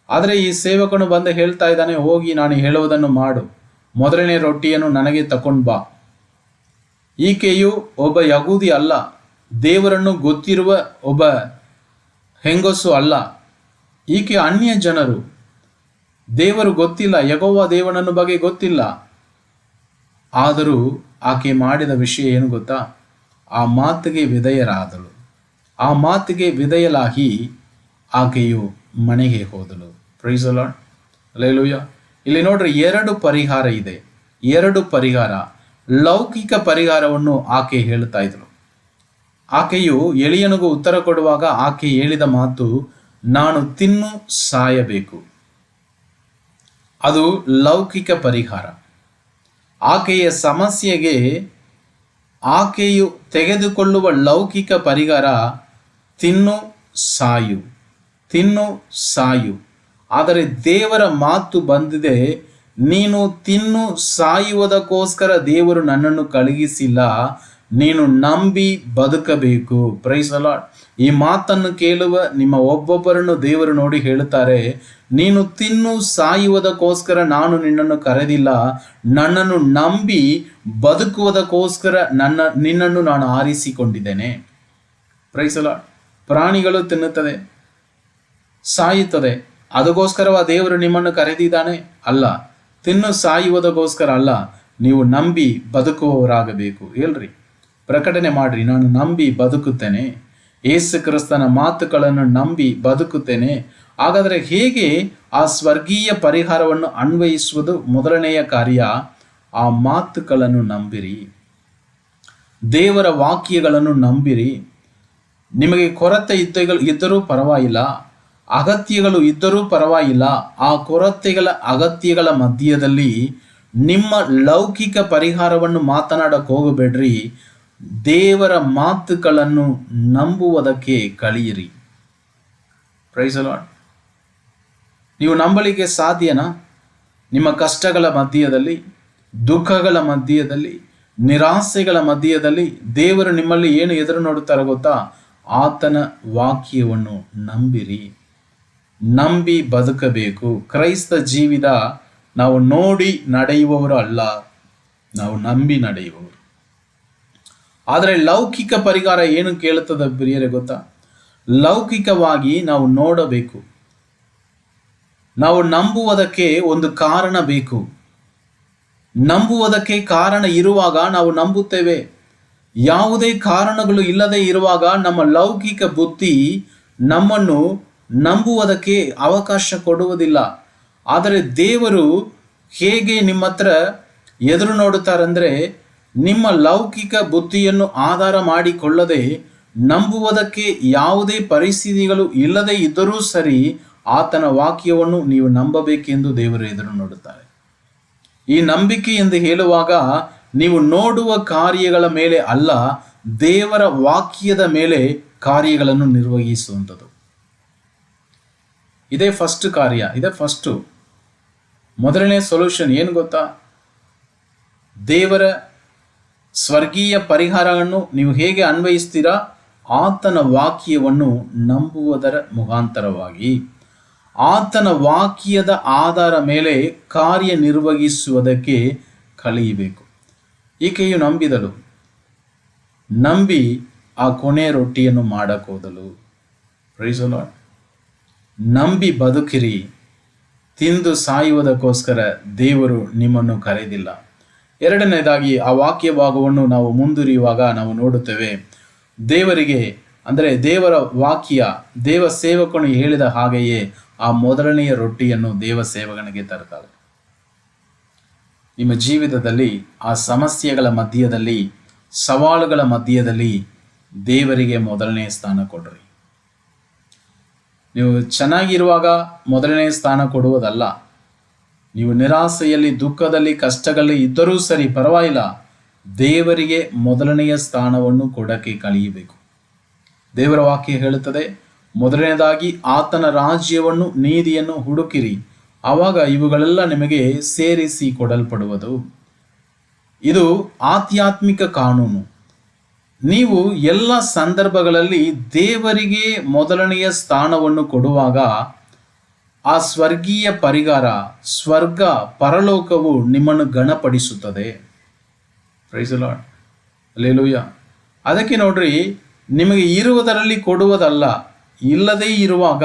ಆದರೆ ಈ ಸೇವಕನು ಬಂದು ಹೇಳ್ತಾ ಇದ್ದಾನೆ, ಹೋಗಿ ನಾನು ಹೇಳುವುದನ್ನು ಮಾಡು, ಮೊದಲನೇ ರೊಟ್ಟಿಯನ್ನು ನನಗೆ ತಕೊಂಡು ಬಾ. ಈಕೆಯು ಒಬ್ಬ ಯಹೂದಿ ಅಲ್ಲ, ದೇವರನ್ನು ಗೊತ್ತಿರುವ ಒಬ್ಬ ಹೆಂಗಸು ಅಲ್ಲ. ಈಕೆ ಅನ್ಯ ಜನರು, ದೇವರು ಗೊತ್ತಿಲ್ಲ, ಯೆಹೋವ ದೇವನನ್ನು ಬಗ್ಗೆ ಗೊತ್ತಿಲ್ಲ. ಆದರೂ ಆಕೆ ಮಾಡಿದ ವಿಷಯ ಏನು ಗೊತ್ತಾ? ಆ ಮಾತಿಗೆ ವಿಧೇಯರಾದಳು. ಆ ಮಾತಿಗೆ ವಿಧೇಯಲಾಗಿ ಆಕೆಯು ಮನೆಗೆ ಹೋದಳು. Praise the Lord, hallelujah. ಇಲ್ಲಿ ನೋಡ್ರಿ, ಎರಡು ಪರಿಹಾರ ಇದೆ. ಎರಡು ಪರಿಹಾರ, ಲೌಕಿಕ ಪರಿಹಾರವನ್ನು ಆಕೆ ಹೇಳ್ತಾ ಇದ್ಳು. ಆಕೆಯು ಎಲಿಯನಿಗೂ ಉತ್ತರ ಕೊಡುವಾಗ ಆಕೆ ಹೇಳಿದ ಮಾತು, ನಾನು ತಿನ್ನು ಸಾಯಬೇಕು. ಅದು ಲೌಕಿಕ ಪರಿಹಾರ. ಆಕೆಯ ಸಮಸ್ಯೆಗೆ ಆಕೆಯು ತೆಗೆದುಕೊಳ್ಳುವ ಲೌಕಿಕ ಪರಿಹಾರ ತಿನ್ನು ಸಾಯು. ಆದರೆ ದೇವರ ಮಾತು ಬಂದಿದೆ, ನೀನು ತಿನ್ನು ಸಾಯುವುದಕ್ಕೋಸ್ಕರ ದೇವರು ನನ್ನನ್ನು ಕಳುಹಿಸಿಲ್ಲ, ನೀನು ನಂಬಿ ಬದುಕಬೇಕು. Praise the Lord. ಈ ಮಾತನ್ನು ಕೇಳುವ ನಿಮ್ಮ ಒಬ್ಬೊಬ್ಬರನ್ನು ದೇವರು ನೋಡಿ ಹೇಳುತ್ತಾರೆ, ನೀನು ತಿನ್ನು ಸಾಯುವುದಕ್ಕೋಸ್ಕರ ನಾನು ನಿನ್ನನ್ನು ಕರೆದಿಲ್ಲ, ನನ್ನನ್ನು ನಂಬಿ ಬದುಕುವುದಕ್ಕೋಸ್ಕರ ನಿನ್ನನ್ನು ನಾನು ಆರಿಸಿಕೊಂಡಿದ್ದೇನೆ. Price the lord. ಪ್ರಾಣಿಗಳು ತಿನ್ನುತ್ತದೆ, ಸಾಯುತ್ತದೆ, ಅದಕ್ಕೋಸ್ಕರವ ದೇವರು ನಿಮ್ಮನ್ನು ಕರೆದಿದ್ದಾನೆ? ಅಲ್ಲ. ತಿನ್ನು ಸಾಯುವುದಕ್ಕೋಸ್ಕರ ಅಲ್ಲ, ನೀವು ನಂಬಿ ಬದುಕುವವರಾಗಬೇಕು. ಹೇಳ್ರಿ, ಪ್ರಕಟಣೆ ಮಾಡ್ರಿ, ನಾನು ನಂಬಿ ಬದುಕುತ್ತೇನೆ, ಯೇಸು ಕ್ರಿಸ್ತನ ಮಾತುಗಳನ್ನು ನಂಬಿ ಬದುಕುತ್ತೇನೆ. ಹಾಗಾದರೆ ಹೇಗೆ ಆ ಸ್ವರ್ಗೀಯ ಪರಿಹಾರವನ್ನು ಅನ್ವಯಿಸುವುದು? ಮೊದಲನೆಯ ಕಾರ್ಯ, ಆ ಮಾತುಗಳನ್ನು ನಂಬಿರಿ, ದೇವರ ವಾಕ್ಯಗಳನ್ನು ನಂಬಿರಿ. ನಿಮಗೆ ಕೊರತೆ ಇದ್ದರೂ ಪರವಾಗಿಲ್ಲ, ಅಗತ್ಯಗಳು ಇದ್ದರೂ ಪರವಾಗಿಲ್ಲ. ಆ ಕೊರತೆಗಳ ಅಗತ್ಯಗಳ ಮಧ್ಯದಲ್ಲಿ ನಿಮ್ಮ ಲೌಕಿಕ ಪರಿಹಾರವನ್ನು ಮಾತನಾಡಕ್ಕೆ ಹೋಗಬೇಡ್ರಿ. ದೇವರ ಮಾತುಗಳನ್ನು ನಂಬುವುದಕ್ಕೆ ಕಲಿಯಿರಿ. Praise the Lord. ನೀವು ನಂಬಲಿಕ್ಕೆ ಸಾಧ್ಯನಾ? ನಿಮ್ಮ ಕಷ್ಟಗಳ ಮಧ್ಯದಲ್ಲಿ, ದುಃಖಗಳ ಮಧ್ಯದಲ್ಲಿ, ನಿರಾಸೆಗಳ ಮಧ್ಯದಲ್ಲಿ ದೇವರು ನಿಮ್ಮಲ್ಲಿ ಏನು ಎದುರು ನೋಡುತ್ತಾರೆ ಗೊತ್ತಾ? ಆತನ ವಾಕ್ಯವನ್ನು ನಂಬಿರಿ, ನಂಬಿ ಬದುಕಬೇಕು. ಕ್ರೈಸ್ತ ಜೀವಿತ ನಾವು ನೋಡಿ ನಡೆಯುವವರು ಅಲ್ಲ, ನಾವು ನಂಬಿ ನಡೆಯುವವರು. ಆದರೆ ಲೌಕಿಕ ಪರಿಹಾರ ಏನು ಕೇಳುತ್ತದೆ ಪ್ರಿಯರೇ ಗೊತ್ತಾ? ಲೌಕಿಕವಾಗಿ ನಾವು ನೋಡಬೇಕು, ನಾವು ನಂಬುವುದಕ್ಕೆ ಒಂದು ಕಾರಣ ಬೇಕು. ನಂಬುವುದಕ್ಕೆ ಕಾರಣ ಇರುವಾಗ ನಾವು ನಂಬುತ್ತೇವೆ. ಯಾವುದೇ ಕಾರಣಗಳು ಇಲ್ಲದೆ ಇರುವಾಗ ನಮ್ಮ ಲೌಕಿಕ ಬುದ್ಧಿ ನಮ್ಮನ್ನು ನಂಬುವುದಕ್ಕೆ ಅವಕಾಶ ಕೊಡುವುದಿಲ್ಲ. ಆದರೆ ದೇವರು ಹೇಗೆ ನಿಮ್ಮ ಹತ್ರ ಎದುರು ನೋಡುತ್ತಾರಂದರೆ, ನಿಮ್ಮ ಲೌಕಿಕ ಬುದ್ಧಿಯನ್ನು ಆಧಾರ ಮಾಡಿಕೊಳ್ಳದೆ ನಂಬುವುದಕ್ಕೆ ಯಾವುದೇ ಪರಿಸ್ಥಿತಿಗಳು ಇಲ್ಲದೆ ಇದ್ದರೂ ಸರಿ ಆತನ ವಾಕ್ಯವನ್ನು ನೀವು ನಂಬಬೇಕೆಂದು ದೇವರು ಎದುರು ನೋಡುತ್ತಾರೆ. ಈ ನಂಬಿಕೆ ಎಂದು ಹೇಳುವಾಗ ನೀವು ನೋಡುವ ಕಾರ್ಯಗಳ ಮೇಲೆ ಅಲ್ಲ, ದೇವರ ವಾಕ್ಯದ ಮೇಲೆ ಕಾರ್ಯಗಳನ್ನು ನಿರ್ವಹಿಸುವಂಥದ್ದು. ಇದೇ ಫಸ್ಟ್ ಕಾರ್ಯ, ಇದೇ ಫಸ್ಟು ಮೊದಲನೇ ಸೊಲ್ಯೂಷನ್ ಏನು ಗೊತ್ತಾ? ದೇವರ ಸ್ವರ್ಗೀಯ ಪರಿಹಾರವನ್ನು ನೀವು ಹೇಗೆ ಅನ್ವಯಿಸ್ತೀರಾ? ಆತನ ವಾಕ್ಯವನ್ನು ನಂಬುವುದರ ಮುಖಾಂತರವಾಗಿ, ಆತನ ವಾಕ್ಯದ ಆಧಾರ ಮೇಲೆ ಕಾರ್ಯನಿರ್ವಹಿಸುವುದಕ್ಕೆ ಕಲಿಯಬೇಕು. ಈಕೆಯು ನಂಬಿದಳು, ನಂಬಿ ಆ ಕೊನೆ ರೊಟ್ಟಿಯನ್ನು ಮಾಡಕೋದಲು. Price the lord. ನಂಬಿ ಬದುಕಿರಿ, ತಿಂದು ಸಾಯುವುದಕ್ಕೋಸ್ಕರ ದೇವರು ನಿಮ್ಮನ್ನು ಕರೆದಿಲ್ಲ. ಎರಡನೇದಾಗಿ ಆ ವಾಕ್ಯ ಭಾಗವನ್ನು ನಾವು ಮುಂದುವರಿಯುವಾಗ ನಾವು ನೋಡುತ್ತೇವೆ, ದೇವರಿಗೆ ಅಂದರೆ ದೇವರ ವಾಕ್ಯ ದೇವ ಸೇವಕನು ಹೇಳಿದ ಹಾಗೆಯೇ ಆ ಮೊದಲನೆಯ ರೊಟ್ಟಿಯನ್ನು ದೇವ ಸೇವಕನಿಗೆ ತರ್ತಾರೆ. ನಿಮ್ಮ ಜೀವಿತದಲ್ಲಿ ಆ ಸಮಸ್ಯೆಗಳ ಮಧ್ಯದಲ್ಲಿ, ಸವಾಲುಗಳ ಮಧ್ಯದಲ್ಲಿ ದೇವರಿಗೆ ಮೊದಲನೇ ಸ್ಥಾನ ಕೊಡ್ರಿ. ನೀವು ಚೆನ್ನಾಗಿರುವಾಗ ಮೊದಲನೇ ಸ್ಥಾನ ಕೊಡುವುದಲ್ಲ. ನೀವು ನಿರಾಸೆಯಲ್ಲಿ, ದುಃಖದಲ್ಲಿ, ಕಷ್ಟಗಳಲ್ಲಿ ಇದ್ದರೂ ಸರಿ ಪರವಾಗಿಲ್ಲ, ದೇವರಿಗೆ ಮೊದಲನೆಯ ಸ್ಥಾನವನ್ನು ಕೊಡಕ್ಕೆ ಕಲಿಯಬೇಕು. ದೇವರ ವಾಕ್ಯ ಹೇಳುತ್ತದೆ, ಮೊದಲನೇದಾಗಿ ಆತನ ರಾಜ್ಯವನ್ನು ನೀತಿಯನ್ನು ಹುಡುಕಿರಿ, ಆವಾಗ ಇವುಗಳೆಲ್ಲ ನಿಮಗೆ ಸೇರಿಸಿ ಕೊಡಲ್ಪಡುವುದು. ಇದು ಆಧ್ಯಾತ್ಮಿಕ ಕಾನೂನು. ನೀವು ಎಲ್ಲ ಸಂದರ್ಭಗಳಲ್ಲಿ ದೇವರಿಗೆ ಮೊದಲನೆಯ ಸ್ಥಾನವನ್ನು ಕೊಡುವಾಗ ಆ ಸ್ವರ್ಗೀಯ ಪರಿಹಾರ, ಸ್ವರ್ಗ, ಪರಲೋಕವು ನಿಮ್ಮನ್ನು ಗಣಪಡಿಸುತ್ತದೆ. Praise the Lord. ಹಲ್ಲೆಲೂಯಾ. ಅದಕ್ಕೆ ನೋಡ್ರಿ, ನಿಮಗೆ ಇರುವುದರಲ್ಲಿ ಕೊಡುವುದಲ್ಲ, ಇಲ್ಲದೇ ಇರುವಾಗ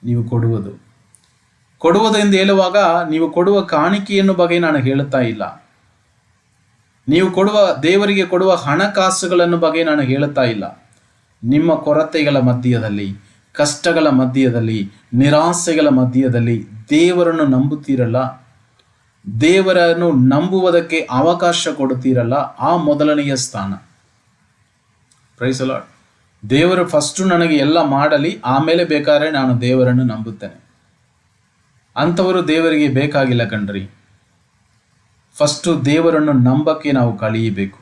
ನೀವು ಕೊಡುವುದು. ಕೊಡುವುದು ಎಂದು ಹೇಳುವಾಗ ನೀವು ಕೊಡುವ ಕಾಣಿಕೆಯನ್ನು ಬಗ್ಗೆ ನಾನು ಹೇಳುತ್ತಾ ಇಲ್ಲ. ನೀವು ಕೊಡುವ ದೇವರಿಗೆ ಕೊಡುವ ಹಣಕಾಸುಗಳನ್ನು ಬಗ್ಗೆ ನಾನು ಹೇಳುತ್ತಾ ಇಲ್ಲ. ನಿಮ್ಮ ಕೊರತೆಗಳ ಮಧ್ಯದಲ್ಲಿ, ಕಷ್ಟಗಳ ಮಧ್ಯದಲ್ಲಿ, ನಿರಾಸೆಗಳ ಮಧ್ಯದಲ್ಲಿ ದೇವರನ್ನು ನಂಬುತ್ತೀರಲ್ಲ, ದೇವರನ್ನು ನಂಬುವುದಕ್ಕೆ ಅವಕಾಶ ಕೊಡುತ್ತೀರಲ್ಲ, ಆ ಮೊದಲನೆಯ ಸ್ಥಾನ. Praise the Lord. ದೇವರು ಫಸ್ಟು ನನಗೆ ಎಲ್ಲ ಮಾಡಲಿ, ಆಮೇಲೆ ಬೇಕಾದ್ರೆ ನಾನು ದೇವರನ್ನು ನಂಬುತ್ತೇನೆ. ಅಂಥವರು ದೇವರಿಗೆ ಬೇಕಾಗಿಲ್ಲ ಕಣ್ರಿ. ಫಸ್ಟು ದೇವರನ್ನು ನಂಬಕ್ಕೆ ನಾವು ಕಲಿಯಬೇಕು.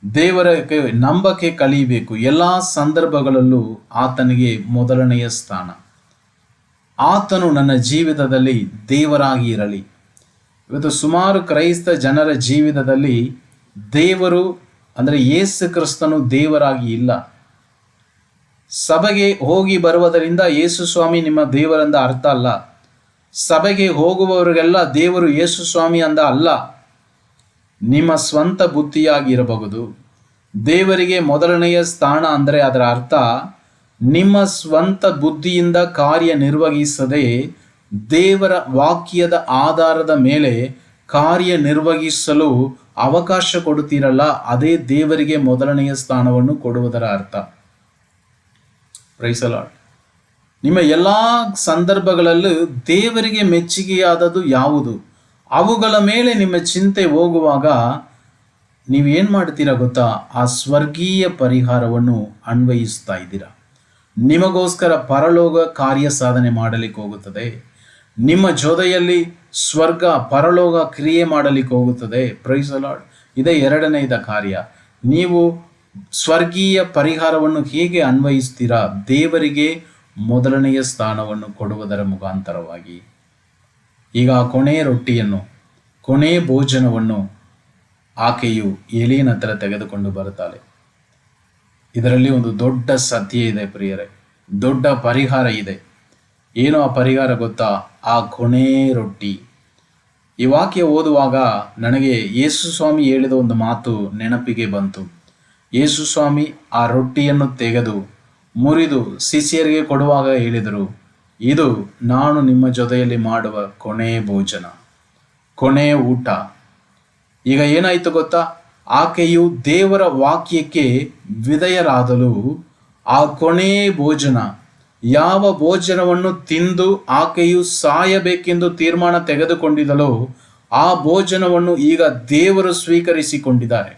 ದೇವರಕ್ಕೆ ನಂಬಕ್ಕೆ ಕಲಿಯಬೇಕು. ಎಲ್ಲ ಸಂದರ್ಭಗಳಲ್ಲೂ ಆತನಿಗೆ ಮೊದಲನೆಯ ಸ್ಥಾನ. ಆತನು ನನ್ನ ಜೀವಿತದಲ್ಲಿ ದೇವರಾಗಿ ಇರಲಿ. ಇವತ್ತು ಸುಮಾರು ಕ್ರೈಸ್ತ ಜನರ ಜೀವಿತದಲ್ಲಿ ದೇವರು ಅಂದರೆ ಯೇಸು ಕ್ರಿಸ್ತನು ದೇವರಾಗಿ ಇಲ್ಲ. ಸಭೆಗೆ ಹೋಗಿ ಬರುವುದರಿಂದ ಯೇಸು ಸ್ವಾಮಿ ನಿಮ್ಮ ದೇವರೆಂದ ಅರ್ಥ ಅಲ್ಲ. ಸಭೆಗೆ ಹೋಗುವವರಿಗೆಲ್ಲ ದೇವರು ಯೇಸು ಸ್ವಾಮಿ ಅಂದ ಅಲ್ಲ. ನಿಮ್ಮ ಸ್ವಂತ ಬುದ್ಧಿಯಾಗಿರಬಹುದು. ದೇವರಿಗೆ ಮೊದಲನೆಯ ಸ್ಥಾನ ಅಂದರೆ ಅದರ ಅರ್ಥ ನಿಮ್ಮ ಸ್ವಂತ ಬುದ್ಧಿಯಿಂದ ಕಾರ್ಯನಿರ್ವಹಿಸದೆ ದೇವರ ವಾಕ್ಯದ ಆಧಾರದ ಮೇಲೆ ಕಾರ್ಯನಿರ್ವಹಿಸಲು ಅವಕಾಶ ಕೊಡುತ್ತೀರಲ್ಲ, ಅದೇ ದೇವರಿಗೆ ಮೊದಲನೆಯ ಸ್ಥಾನವನ್ನು ಕೊಡುವುದರ ಅರ್ಥ. Praise the Lord. ನಿಮ್ಮ ಎಲ್ಲ ಸಂದರ್ಭಗಳಲ್ಲೂ ದೇವರಿಗೆ ಮೆಚ್ಚುಗೆಯಾದದ್ದು ಯಾವುದು, ಅವುಗಳ ಮೇಲೆ ನಿಮ್ಮ ಚಿಂತೆ ಹೋಗುವಾಗ ನೀವೇನು ಮಾಡ್ತೀರಾ ಗೊತ್ತಾ? ಆ ಸ್ವರ್ಗೀಯ ಪರಿಹಾರವನ್ನು ಅನ್ವಯಿಸ್ತಾ ಇದ್ದೀರಾ. ನಿಮಗೋಸ್ಕರ ಪರಲೋಕ ಕಾರ್ಯ ಸಾಧನೆ ಮಾಡಲಿಕ್ಕೆ ಹೋಗುತ್ತದೆ. ನಿಮ್ಮ ಜೊತೆಯಲ್ಲಿ ಸ್ವರ್ಗ ಪರಲೋಕ ಕ್ರಿಯೆ ಮಾಡಲಿಕ್ಕೆ ಹೋಗುತ್ತದೆ. Praise the Lord. ಇದೇ ಎರಡನೆಯದ ಕಾರ್ಯ. ನೀವು ಸ್ವರ್ಗೀಯ ಪರಿಹಾರವನ್ನು ಹೇಗೆ ಅನ್ವಯಿಸ್ತೀರಾ? ದೇವರಿಗೆ ಮೊದಲನೆಯ ಸ್ಥಾನವನ್ನು ಕೊಡುವುದರ ಮುಖಾಂತರವಾಗಿ. ಈಗ ಕೊನೆಯ ರೊಟ್ಟಿಯನ್ನು, ಕೊನೆಯ ಭೋಜನವನ್ನು ಆಕೆಯು ಎಲಿಯನ ಹತ್ರ ತೆಗೆದುಕೊಂಡು ಬರುತ್ತಾಳೆ. ಇದರಲ್ಲಿ ಒಂದು ದೊಡ್ಡ ಸತ್ಯ ಇದೆ ಪ್ರಿಯರೇ, ದೊಡ್ಡ ಪರಿಹಾರ ಇದೆ. ಏನು ಆ ಪರಿಹಾರ ಗೊತ್ತಾ? ಆ ಕೊನೆ ರೊಟ್ಟಿ. ಈ ವಾಕ್ಯ ಓದುವಾಗ ನನಗೆ ಯೇಸು ಸ್ವಾಮಿ ಹೇಳಿದ ಒಂದು ಮಾತು ನೆನಪಿಗೆ ಬಂತು. ಯೇಸು ಸ್ವಾಮಿ ಆ ರೊಟ್ಟಿಯನ್ನು ತೆಗೆದು ಮುರಿದು ಶಿಷ್ಯರಿಗೆ ಕೊಡುವಾಗ ಹೇಳಿದರು, ಇದು ನಾನು ನಿಮ್ಮ ಜೊತೆಯಲ್ಲಿ ಮಾಡುವ ಕೊನೆಯ ಭೋಜನ. ಕೊನೆಯ ಊಟ. ಈಗ ಏನಾಯಿತು ಗೊತ್ತಾ? ಆಕೆಯು ದೇವರ ವಾಕ್ಯಕ್ಕೆ ವಿಧೇಯರಾದಲು ಆ ಕೊನೆಯ ಭೋಜನ, ಯಾವ ಭೋಜನವನ್ನು ತಿಂದು ಆಕೆಯು ಸಾಯಬೇಕೆಂದು ತೀರ್ಮಾನ ತೆಗೆದುಕೊಂಡಿದ್ದಳೋ ಆ ಭೋಜನವನ್ನು ಈಗ ದೇವರು ಸ್ವೀಕರಿಸಿಕೊಂಡಿದ್ದಾರೆ.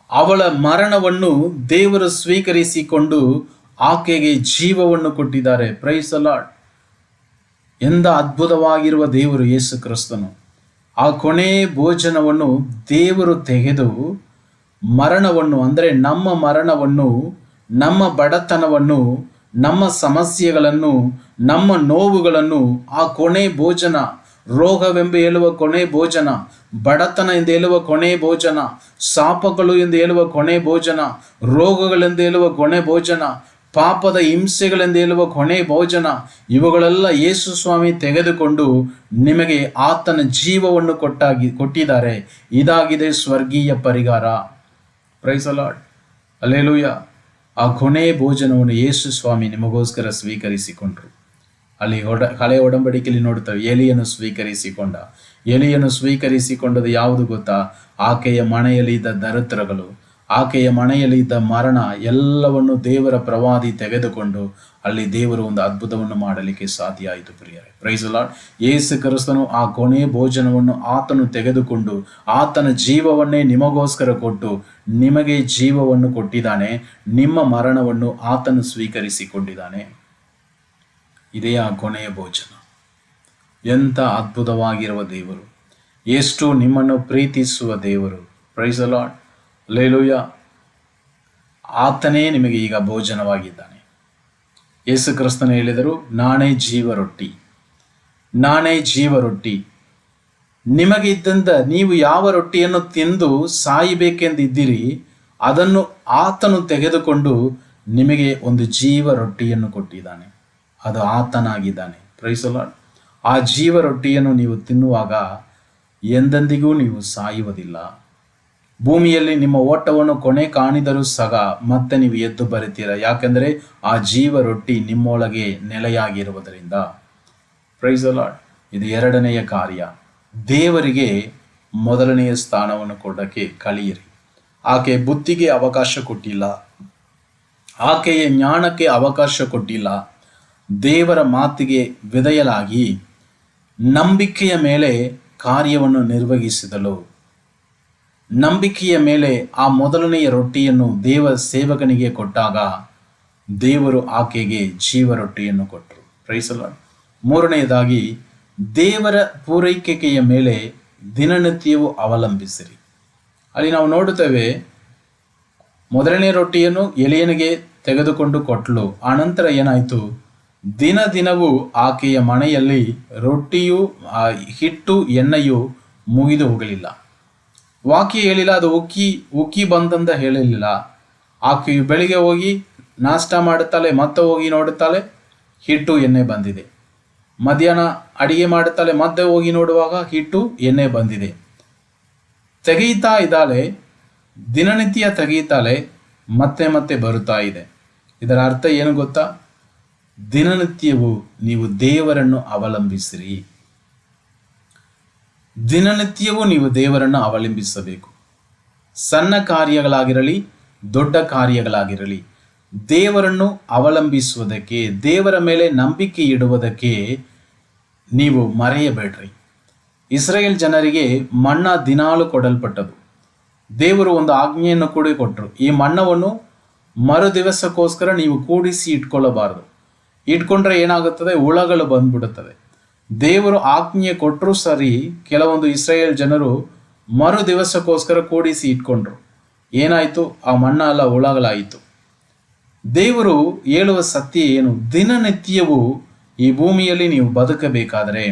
ಅವಳ ಮರಣವನ್ನು ದೇವರು ಸ್ವೀಕರಿಸಿಕೊಂಡು ಆಕೆಗೆ ಜೀವವನ್ನು ಕೊಟ್ಟಿದ್ದಾರೆ. Praise the Lord. ಎಂದ ಅದ್ಭುತವಾಗಿರುವ ದೇವರು ಯೇಸು ಕ್ರಿಸ್ತನು. ಆ ಕೊನೆಯ ಭೋಜನವನ್ನು ದೇವರು ತೆಗೆದು ಮರಣವನ್ನು, ಅಂದರೆ ನಮ್ಮ ಮರಣವನ್ನು, ನಮ್ಮ ಬಡತನವನ್ನು, ನಮ್ಮ ಸಮಸ್ಯೆಗಳನ್ನು, ನಮ್ಮ ನೋವುಗಳನ್ನು, ಆ ಕೊನೆ ಭೋಜನ, ರೋಗವೆಂಬ ಹೇಳುವ ಕೊನೆ ಭೋಜನ, ಬಡತನ ಎಂದು ಹೇಳುವ ಕೊನೆ ಭೋಜನ, ಶಾಪಗಳು ಎಂದು ಹೇಳುವ ಕೊನೆ ಭೋಜನ, ರೋಗಗಳೆಂದು ಹೇಳುವ ಕೊನೆ ಭೋಜನ, ಪಾಪದ ಹಿಂಸೆಗಳೆಂದು ಹೇಳುವ ಕೊನೆ ಭೋಜನ, ಇವುಗಳೆಲ್ಲ ಯೇಸು ಸ್ವಾಮಿ ತೆಗೆದುಕೊಂಡು ನಿಮಗೆ ಆತನ ಜೀವವನ್ನು ಕೊಟ್ಟಿದ್ದಾರೆ. ಇದಾಗಿದೆ ಸ್ವರ್ಗೀಯ ಪರಿಹಾರ. Praise the Lord. ಹಲ್ಲೆಲೂಯಾ. ಆ ಕೊನೆ ಭೋಜನವನ್ನು ಯೇಸು ಸ್ವಾಮಿ ನಿಮಗೋಸ್ಕರ ಸ್ವೀಕರಿಸಿಕೊಂಡ್ರು. ಅಲ್ಲಿ ಹಳೆ ಒಡಂಬಡಿಕೆಯಲ್ಲಿ ನೋಡ್ತೇವೆ, ಎಲಿಯನ್ನು ಸ್ವೀಕರಿಸಿಕೊಂಡ. ಎಲಿಯನ್ನು ಸ್ವೀಕರಿಸಿಕೊಂಡದ್ದು ಯಾವುದು ಗೊತ್ತಾ? ಆಕೆಯ ಮನೆಯಲ್ಲಿ ಇದ್ದ ದರಿದ್ರಗಳು, ಆಕೆಯ ಮನೆಯಲ್ಲಿ ಇದ್ದ ಮರಣ ಎಲ್ಲವನ್ನು ದೇವರ ಪ್ರವಾದಿ ತೆಗೆದುಕೊಂಡು ಅಲ್ಲಿ ದೇವರು ಒಂದು ಅದ್ಭುತವನ್ನು ಮಾಡಲಿಕ್ಕೆ ಸಾಧ್ಯ ಆಯಿತು ಪ್ರಿಯರೇ. Price the Lord. ಯೇಸು ಕ್ರಿಸ್ತನು ಆ ಕೊನೆಯ ಭೋಜನವನ್ನು ಆತನು ತೆಗೆದುಕೊಂಡು ಆತನ ಜೀವವನ್ನೇ ನಿಮಗೋಸ್ಕರ ಕೊಟ್ಟು ನಿಮಗೆ ಜೀವವನ್ನು ಕೊಟ್ಟಿದ್ದಾನೆ. ನಿಮ್ಮ ಮರಣವನ್ನು ಆತನು ಸ್ವೀಕರಿಸಿಕೊಂಡಿದ್ದಾನೆ. ಇದೇ ಆ ಕೊನೆಯ ಭೋಜನ. ಎಂಥ ಅದ್ಭುತವಾಗಿರುವ ದೇವರು, ಎಷ್ಟು ನಿಮ್ಮನ್ನು ಪ್ರೀತಿಸುವ ದೇವರು. Praise the Lord. ಹಲ್ಲೆಲೂಯಾ. ಆತನೇ ನಿಮಗೆ ಈಗ ಭೋಜನವಾಗಿದ್ದಾನೆ. ಯೇಸು ಕ್ರಿಸ್ತನು ಹೇಳಿದರು, ನಾನೇ ಜೀವ ರೊಟ್ಟಿ, ನಾನೇ ಜೀವ ರೊಟ್ಟಿ. ನಿಮಗೆ ಇದ್ದಂಥ ನೀವು ಯಾವ ರೊಟ್ಟಿಯನ್ನು ತಿಂದು ಸಾಯಬೇಕೆಂದಿದ್ದೀರಿ ಅದನ್ನು ಆತನು ತೆಗೆದುಕೊಂಡು ನಿಮಗೆ ಒಂದು ಜೀವ ರೊಟ್ಟಿಯನ್ನು ಕೊಟ್ಟಿದ್ದಾನೆ. ಅದು ಆತನಾಗಿದ್ದಾನೆ. Price the lord. ಆ ಜೀವ ರೊಟ್ಟಿಯನ್ನು ನೀವು ತಿನ್ನುವಾಗ ಎಂದೆಂದಿಗೂ ನೀವು ಸಾಯುವುದಿಲ್ಲ. ಭೂಮಿಯಲ್ಲಿ ನಿಮ್ಮ ಓಟವನ್ನು ಕೊನೆ ಕಾಣಿದರೂ ಸಹ ಮತ್ತೆ ನೀವು ಎದ್ದು ಬರುತ್ತೀರ. ಯಾಕೆಂದರೆ ಆ ಜೀವ ರೊಟ್ಟಿ ನಿಮ್ಮೊಳಗೆ ನೆಲೆಯಾಗಿರುವುದರಿಂದ. Price the Lord. ಇದು ಎರಡನೆಯ ಕಾರ್ಯ. ದೇವರಿಗೆ ಮೊದಲನೆಯ ಸ್ಥಾನವನ್ನು ಕೊಡೋಕ್ಕೆ ಕಲಿಯಿರಿ. ಆಕೆ ಬುದ್ಧಿಗೆ ಅವಕಾಶ ಕೊಟ್ಟಿಲ್ಲ, ಆಕೆಯ ಜ್ಞಾನಕ್ಕೆ ಅವಕಾಶ ಕೊಟ್ಟಿಲ್ಲ. ದೇವರ ಮಾತಿಗೆ ವಿಧೇಯಳಾಗಿ ನಂಬಿಕೆಯ ಮೇಲೆ ಕಾರ್ಯವನ್ನು ನಿರ್ವಹಿಸಿದಳು. ನಂಬಿಕೆಯ ಮೇಲೆ ಆ ಮೊದಲನೆಯ ರೊಟ್ಟಿಯನ್ನು ದೇವ ಸೇವಕನಿಗೆ ಕೊಟ್ಟಾಗ ದೇವರು ಆಕೆಗೆ ಜೀವ ರೊಟ್ಟಿಯನ್ನು ಕೊಟ್ಟರು. Praise the Lord. ಮೂರನೆಯದಾಗಿ, ದೇವರ ಪೂರೈಕೆಯ ಮೇಲೆ ದಿನನಿತ್ಯವೂ ಅವಲಂಬಿಸಿರಿ. ಅಲ್ಲಿ ನಾವು ನೋಡುತ್ತೇವೆ, ಮೊದಲನೇ ರೊಟ್ಟಿಯನ್ನು ಎಲಿಯನಿಗೆ ತೆಗೆದುಕೊಂಡು ಕೊಟ್ಟಳು. ಆನಂತರ ಏನಾಯಿತು? ದಿನ ದಿನವೂ ಆಕೆಯ ಮನೆಯಲ್ಲಿ ರೊಟ್ಟಿಯು, ಹಿಟ್ಟು, ಎಣ್ಣೆಯು ಮುಗಿದು ಹೋಗಲಿಲ್ಲ. ವಾಕ್ಯ ಹೇಳಿಲ್ಲ, ಅದು ಉಕ್ಕಿ ಬಂದಂತ ಹೇಳಲಿಲ್ಲ. ಆಕೆಯು ಬೆಳಿಗ್ಗೆ ಹೋಗಿ ನಾಷ್ಟ ಮಾಡುತ್ತಾಳೆ, ಮತ್ತೆ ಹೋಗಿ ನೋಡುತ್ತಾಳೆ ಹಿಟ್ಟು ಎಣ್ಣೆ ಬಂದಿದೆ. ಮಧ್ಯಾಹ್ನ ಅಡಿಗೆ ಮಾಡುತ್ತಾಳೆ, ಮತ್ತೆ ಹೋಗಿ ನೋಡುವಾಗ ಹಿಟ್ಟು ಎಣ್ಣೆ ಬಂದಿದೆ. ತೆಗೆಯುತ್ತಾ ಇದ್ದಾಳೆ, ದಿನನಿತ್ಯ ತೆಗೆಯುತ್ತಾಳೆ, ಮತ್ತೆ ಮತ್ತೆ ಬರುತ್ತಾ ಇದೆ. ಇದರ ಅರ್ಥ ಏನು ಗೊತ್ತಾ? ದಿನನಿತ್ಯವೂ ನೀವು ದೇವರನ್ನು ಅವಲಂಬಿಸಿರಿ. ದಿನನಿತ್ಯವೂ ನೀವು ದೇವರನ್ನು ಅವಲಂಬಿಸಬೇಕು. ಸಣ್ಣ ಕಾರ್ಯಗಳಾಗಿರಲಿ, ದೊಡ್ಡ ಕಾರ್ಯಗಳಾಗಿರಲಿ, ದೇವರನ್ನು ಅವಲಂಬಿಸುವುದಕ್ಕೆ, ದೇವರ ಮೇಲೆ ನಂಬಿಕೆ ಇಡುವುದಕ್ಕೆ ನೀವು ಮರೆಯಬೇಡ್ರಿ. ಇಸ್ರಾಯೇಲ್ ಜನರಿಗೆ ಮನ್ನಾ ದಿನಾಲು ಕೊಡಲ್ಪಟ್ಟದು. ದೇವರು ಒಂದು ಆಜ್ಞೆಯನ್ನು ಕೂಡ ಕೊಟ್ಟರು. ಈ ಮನ್ನವನ್ನು ಮರು ದಿವಸಕ್ಕೋಸ್ಕರ ನೀವು ಕೂಡಿಸಿ ಇಟ್ಕೊಳ್ಳಬಾರದು. ಇಟ್ಕೊಂಡ್ರೆ ಏನಾಗುತ್ತದೆ? ಹುಳಗಳು ಬಂದ್ಬಿಡುತ್ತದೆ. ದೇವರು ಆಜ್ಞೆ ಕೊಟ್ಟರು ಸರಿ, ಕೆಲವೊಂದು ಇಸ್ರಾಯೇಲ್ ಜನರು ಮರು ದಿವಸಕ್ಕೋಸ್ಕರ ಕೂಡಿಸಿ ಇಟ್ಕೊಂಡ್ರು. ಏನಾಯಿತು? ಆ ಮನ್ನ ಎಲ್ಲ ಹುಳಗಳಾಯಿತು. ದೇವರು ಹೇಳುವ ಸತ್ಯ ಏನು? ದಿನನಿತ್ಯವೂ ಈ ಭೂಮಿಯಲ್ಲಿ ನೀವು ಬದುಕಬೇಕಾದರೆ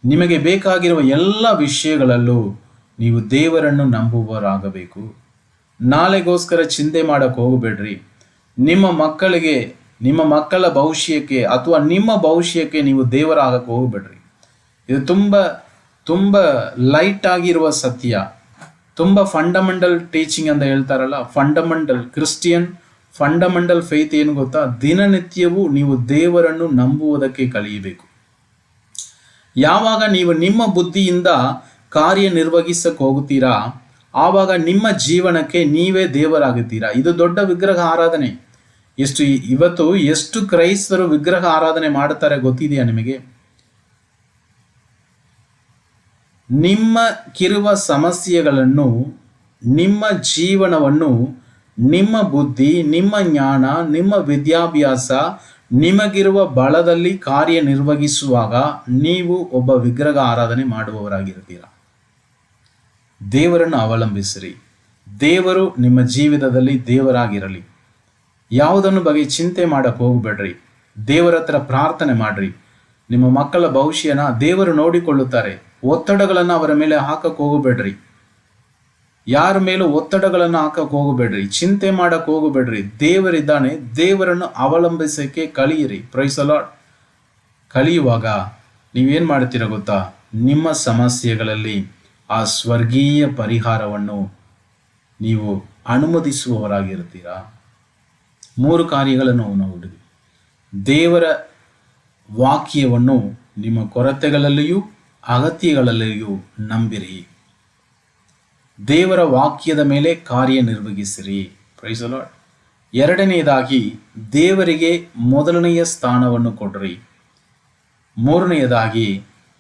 ನಿಮಗೆ ಬೇಕಾಗಿರುವ ಎಲ್ಲ ವಿಷಯಗಳಲ್ಲೂ ನೀವು ದೇವರನ್ನು ನಂಬುವವರಾಗಬೇಕು. ನಾಳೆಗೋಸ್ಕರ ಚಿಂತೆ ಮಾಡಕ್ಕೆ ಹೋಗಬೇಡ್ರಿ. ನಿಮ್ಮ ಮಕ್ಕಳಿಗೆ, ನಿಮ್ಮ ಮಕ್ಕಳ ಭವಿಷ್ಯಕ್ಕೆ ಅಥವಾ ನಿಮ್ಮ ಭವಿಷ್ಯಕ್ಕೆ ನೀವು ದೇವರಾಗಕ್ಕೆ ಹೋಗಬೇಡ್ರಿ. ಇದು ತುಂಬ ಲೈಟ್ ಆಗಿರುವ ಸತ್ಯ, ತುಂಬ ಫಂಡಮೆಂಟಲ್ ಟೀಚಿಂಗ್ ಅಂತ ಹೇಳ್ತಾರಲ್ಲ, ಫಂಡಮೆಂಟಲ್ ಕ್ರಿಸ್ಟಿಯನ್ ಫಂಡಮೆಂಟಲ್ ಫೇತ್ ಏನು ಗೊತ್ತಾ? ದಿನನಿತ್ಯವೂ ನೀವು ದೇವರನ್ನು ನಂಬುವುದಕ್ಕೆ ಕಲಿಯಬೇಕು. ಯಾವಾಗ ನೀವು ನಿಮ್ಮ ಬುದ್ಧಿಯಿಂದ ಕಾರ್ಯನಿರ್ವಹಿಸಕ್ಕೆ ಹೋಗುತ್ತೀರಾ, ಆವಾಗ ನಿಮ್ಮ ಜೀವನಕ್ಕೆ ನೀವೇ ದೇವರಾಗುತ್ತೀರಾ. ಇದು ದೊಡ್ಡ ವಿಗ್ರಹ ಆರಾಧನೆ. ಇವತ್ತು ಎಷ್ಟು ಕ್ರೈಸ್ತರು ವಿಗ್ರಹ ಆರಾಧನೆ ಮಾಡುತ್ತಾರೆ ಗೊತ್ತಿದೆಯಾ ನಿಮಗೆ? ನಿಮ್ಮಕ್ಕಿರುವ ಸಮಸ್ಯೆಗಳನ್ನು, ನಿಮ್ಮ ಜೀವನವನ್ನು, ನಿಮ್ಮ ಬುದ್ಧಿ, ನಿಮ್ಮ ಜ್ಞಾನ, ನಿಮ್ಮ ವಿದ್ಯಾಭ್ಯಾಸ, ನಿಮಗಿರುವ ಬಲದಲ್ಲಿ ಕಾರ್ಯನಿರ್ವಹಿಸುವಾಗ ನೀವು ಒಬ್ಬ ವಿಗ್ರಹ ಆರಾಧನೆ ಮಾಡುವವರಾಗಿರ್ತೀರ. ದೇವರನ್ನು ಅವಲಂಬಿಸಿರಿ. ದೇವರು ನಿಮ್ಮ ಜೀವಿತದಲ್ಲಿ ದೇವರಾಗಿರಲಿ. ಯಾವುದನ್ನು ಬಗ್ಗೆ ಚಿಂತೆ ಮಾಡಕ್ಕೆ ಹೋಗಬೇಡ್ರಿ. ದೇವರ ಹತ್ರ ಪ್ರಾರ್ಥನೆ ಮಾಡ್ರಿ. ನಿಮ್ಮ ಮಕ್ಕಳ ಭವಿಷ್ಯನ ದೇವರು ನೋಡಿಕೊಳ್ಳುತ್ತಾರೆ. ಒತ್ತಡಗಳನ್ನು ಅವರ ಮೇಲೆ ಹಾಕಕ್ಕೆ ಹೋಗಬೇಡ್ರಿ. ಯಾರ ಮೇಲೂ ಒತ್ತಡಗಳನ್ನು ಹಾಕಕ್ಕೆ ಹೋಗಬೇಡ್ರಿ. ಚಿಂತೆ ಮಾಡಕ್ಕೆ ಹೋಗಬೇಡ್ರಿ. ದೇವರಿದ್ದಾನೆ. ದೇವರನ್ನು ಅವಲಂಬಿಸಕ್ಕೆ ಕಲಿಯಿರಿ. Praise the Lord. ಕಲಿಯುವಾಗ ನೀವೇನು ಮಾಡ್ತೀರ ಗೊತ್ತಾ? ನಿಮ್ಮ ಸಮಸ್ಯೆಗಳಲ್ಲಿ ಆ ಸ್ವರ್ಗೀಯ ಪರಿಹಾರವನ್ನು ನೀವು ಅನುಮತಿಸುವವರಾಗಿರ್ತೀರಾ. 3 ಕಾರ್ಯಗಳನ್ನು ನೋಡಿರಿ. ದೇವರ ವಾಕ್ಯವನ್ನು ನಿಮ್ಮ ಕೊರತೆಗಳಲ್ಲಿಯೂ ಅಗತ್ಯಗಳಲ್ಲಿಯೂ ನಂಬಿರಿ. ದೇವರ ವಾಕ್ಯದ ಮೇಲೆ ಕಾರ್ಯನಿರ್ವಹಿಸಿರಿ. Praise the Lord. 2ನೇದಾಗಿ ದೇವರಿಗೆ ಮೊದಲನೆಯ ಸ್ಥಾನವನ್ನು ಕೊಡ್ರಿ. 3ನೇದಾಗಿ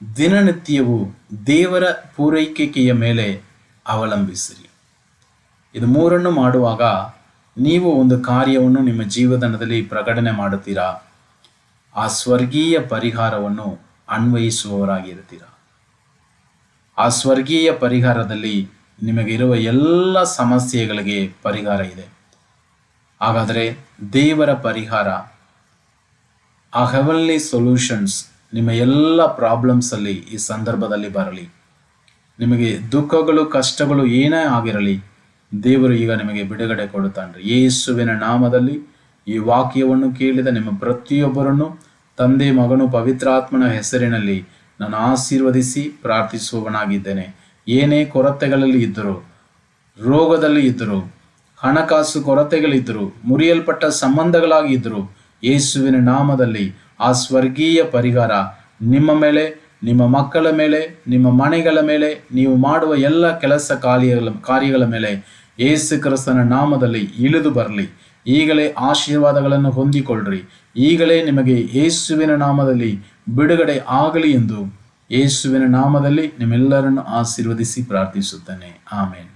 ದಿನನಿತ್ಯವೂ ದೇವರ ಪೂರೈಕೆಯ ಮೇಲೆ ಅವಲಂಬಿಸಿರಿ. ಇದು 3ನ್ನು ಮಾಡುವಾಗ ನೀವು ಒಂದು ಕಾರ್ಯವನ್ನು ನಿಮ್ಮ ಜೀವನದಲ್ಲಿ ಪ್ರಕಟಣೆ ಮಾಡುತ್ತೀರಾ. ಆ ಸ್ವರ್ಗೀಯ ಪರಿಹಾರವನ್ನು ಅನ್ವಯಿಸುವವರಾಗಿರ್ತೀರಾ. ಆ ಸ್ವರ್ಗೀಯ ಪರಿಹಾರದಲ್ಲಿ ನಿಮಗಿರುವ ಎಲ್ಲ ಸಮಸ್ಯೆಗಳಿಗೆ ಪರಿಹಾರ ಇದೆ. ಹಾಗಾದರೆ ದೇವರ ಪರಿಹಾರ, ಆ ಹೆವನ್ಲಿ ಸೊಲ್ಯೂಷನ್ಸ್ ನಿಮ್ಮ ಎಲ್ಲ ಪ್ರಾಬ್ಲಮ್ಸಲ್ಲಿ ಈ ಸಂದರ್ಭದಲ್ಲಿ ಬರಲಿ. ನಿಮಗೆ ದುಃಖಗಳು, ಕಷ್ಟಗಳು ಏನೇ ಆಗಿರಲಿ, ದೇವರು ಈಗ ನಿಮಗೆ ಬಿಡುಗಡೆ ಕೊಡುತ್ತಾನೆ. ಯೇಸುವಿನ ನಾಮದಲ್ಲಿ ಈ ವಾಕ್ಯವನ್ನು ಕೇಳಿದ ನಿಮ್ಮ ಪ್ರತಿಯೊಬ್ಬರನ್ನು ತಂದೆ, ಮಗನು, ಪವಿತ್ರಾತ್ಮನ ಹೆಸರಿನಲ್ಲಿ ನಾನು ಆಶೀರ್ವದಿಸಿ ಪ್ರಾರ್ಥಿಸುವವನಾಗಿದ್ದೇನೆ. ಏನೇ ಕೊರತೆಗಳಲ್ಲಿ ಇದ್ದರೂ, ರೋಗದಲ್ಲಿ ಇದ್ದರೂ, ಹಣಕಾಸು ಕೊರತೆಗಳಿದ್ದರೂ, ಮುರಿಯಲ್ಪಟ್ಟ ಸಂಬಂಧಗಳಾಗಿ ಇದ್ದರೂ, ಯೇಸುವಿನ ನಾಮದಲ್ಲಿ ಆ ಸ್ವರ್ಗೀಯ ಪರಿಹಾರ ನಿಮ್ಮ ಮೇಲೆ, ನಿಮ್ಮ ಮಕ್ಕಳ ಮೇಲೆ, ನಿಮ್ಮ ಮನೆಗಳ ಮೇಲೆ, ನೀವು ಮಾಡುವ ಎಲ್ಲ ಕೆಲಸ ಕಾರ್ಯಗಳ ಮೇಲೆ ಯೇಸು ಕ್ರಿಸ್ತನ ನಾಮದಲ್ಲಿ ಇಳಿದು ಬರಲಿ. ಈಗಲೇ ಆಶೀರ್ವಾದಗಳನ್ನು ಹೊಂದಿಕೊಳ್ಳ್ರಿ. ಈಗಲೇ ನಿಮಗೆ ಯೇಸುವಿನ ನಾಮದಲ್ಲಿ ಬಿಡುಗಡೆ ಆಗಲಿ ಎಂದು ಯೇಸುವಿನ ನಾಮದಲ್ಲಿ ನಿಮ್ಮೆಲ್ಲರನ್ನು ಆಶೀರ್ವದಿಸಿ ಪ್ರಾರ್ಥಿಸುತ್ತೇನೆ. ಆಮೇನ್.